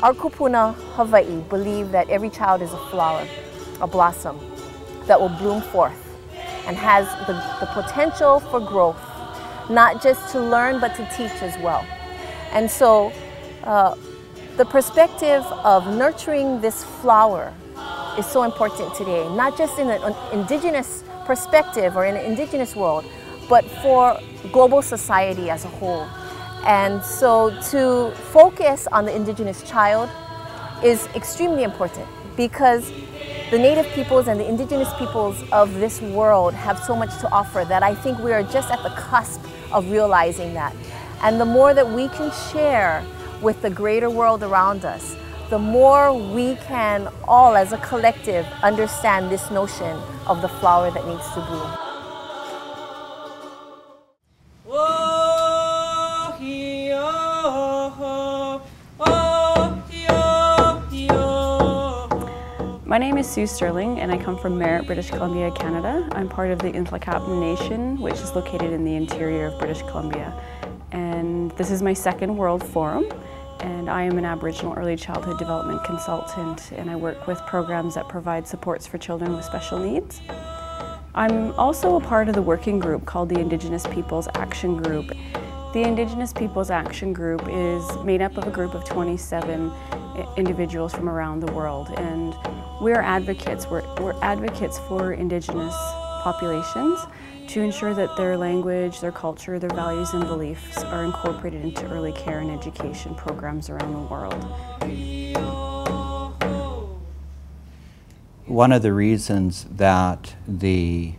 Our kupuna Hawaii believe that every child is a flower, a blossom that will bloom forth and has the potential for growth, not just to learn but to teach as well. And so the perspective of nurturing this flower is so important today, not just in an indigenous perspective or in an indigenous world, but for global society as a whole. And so to focus on the indigenous child is extremely important because the native peoples and the indigenous peoples of this world have so much to offer that I think we are just at the cusp of realizing that. And the more that we can share with the greater world around us, the more we can all as a collective understand this notion of the flower that needs to bloom. My name is Serling and I come from Merritt, British Columbia, Canada. I'm part of the Ntlaka'pam Nation, which is located in the interior of British Columbia. And this is my second World Forum, and I am an Aboriginal early childhood development consultant, and I work with programs that provide supports for children with special needs. I'm also a part of the working group called the Indigenous Peoples Action Group. The Indigenous Peoples Action Group is made up of a group of 27 individuals from around the world, and we're advocates. We're advocates for Indigenous populations to ensure that their language, their culture, their values and beliefs are incorporated into early care and education programs around the world. One of the reasons that the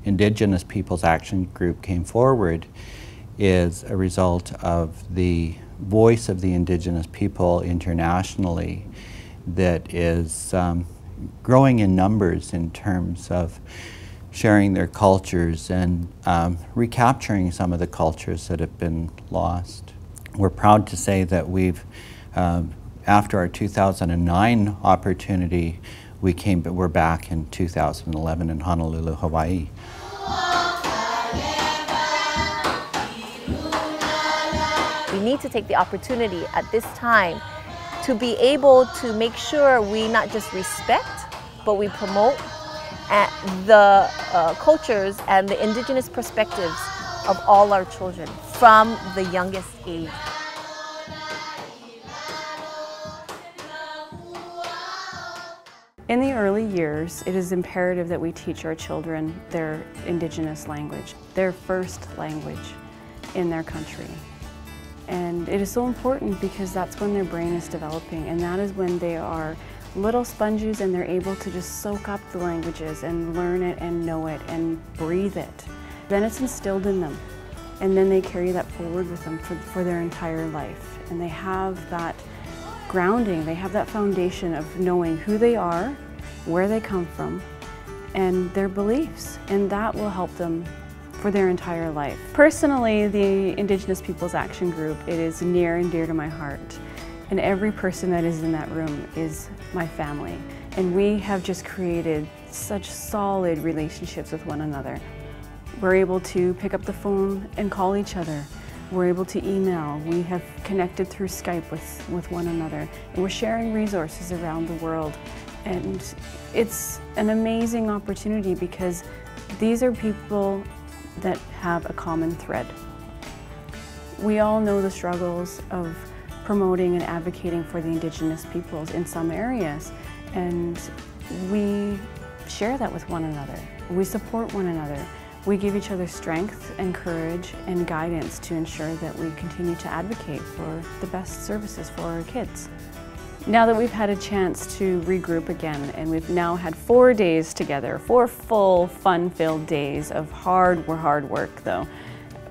Indigenous Peoples Action Group came forward is a result of the voice of the Indigenous people internationally that is growing in numbers in terms of sharing their cultures and recapturing some of the cultures that have been lost. We're proud to say that we've, after our 2009 opportunity, we're back in 2011 in Honolulu, Hawaii. We need to take the opportunity at this time to be able to make sure we not just respect, but we promote the cultures and the indigenous perspectives of all our children from the youngest age. In the early years, it is imperative that we teach our children their Indigenous language, their first language in their country. And it is so important because that's when their brain is developing, and that is when they are little sponges and they're able to just soak up the languages and learn it and know it and breathe it. Then it's instilled in them, and then they carry that forward with them for their entire life. And they have that grounding, they have that foundation of knowing who they are, where they come from, and their beliefs, and that will help them for their entire life. Personally, the Indigenous Peoples Action Group, it is near and dear to my heart. And every person that is in that room is my family. And we have just created such solid relationships with one another. We're able to pick up the phone and call each other. We're able to email. We have connected through Skype with one another. And we're sharing resources around the world. And it's an amazing opportunity because these are people that have a common thread. We all know the struggles of promoting and advocating for the Indigenous peoples in some areas, and we share that with one another. We support one another. We give each other strength and courage and guidance to ensure that we continue to advocate for the best services for our kids. Now that we've had a chance to regroup again, and we've now had 4 days together, 4 full, fun-filled days of hard work though,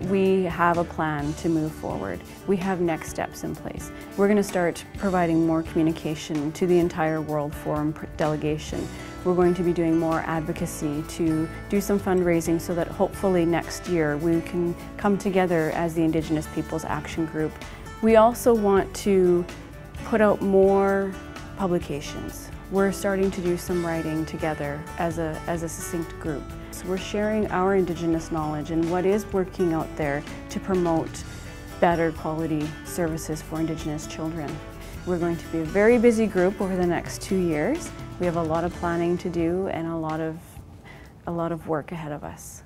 we have a plan to move forward. We have next steps in place. We're going to start providing more communication to the entire World Forum delegation. We're going to be doing more advocacy to do some fundraising so that hopefully next year we can come together as the Indigenous Peoples Action Group. We also want to put out more publications. We're starting to do some writing together as a succinct group. So we're sharing our Indigenous knowledge and what is working out there to promote better quality services for Indigenous children. We're going to be a very busy group over the next 2 years. We have a lot of planning to do and a lot of work ahead of us.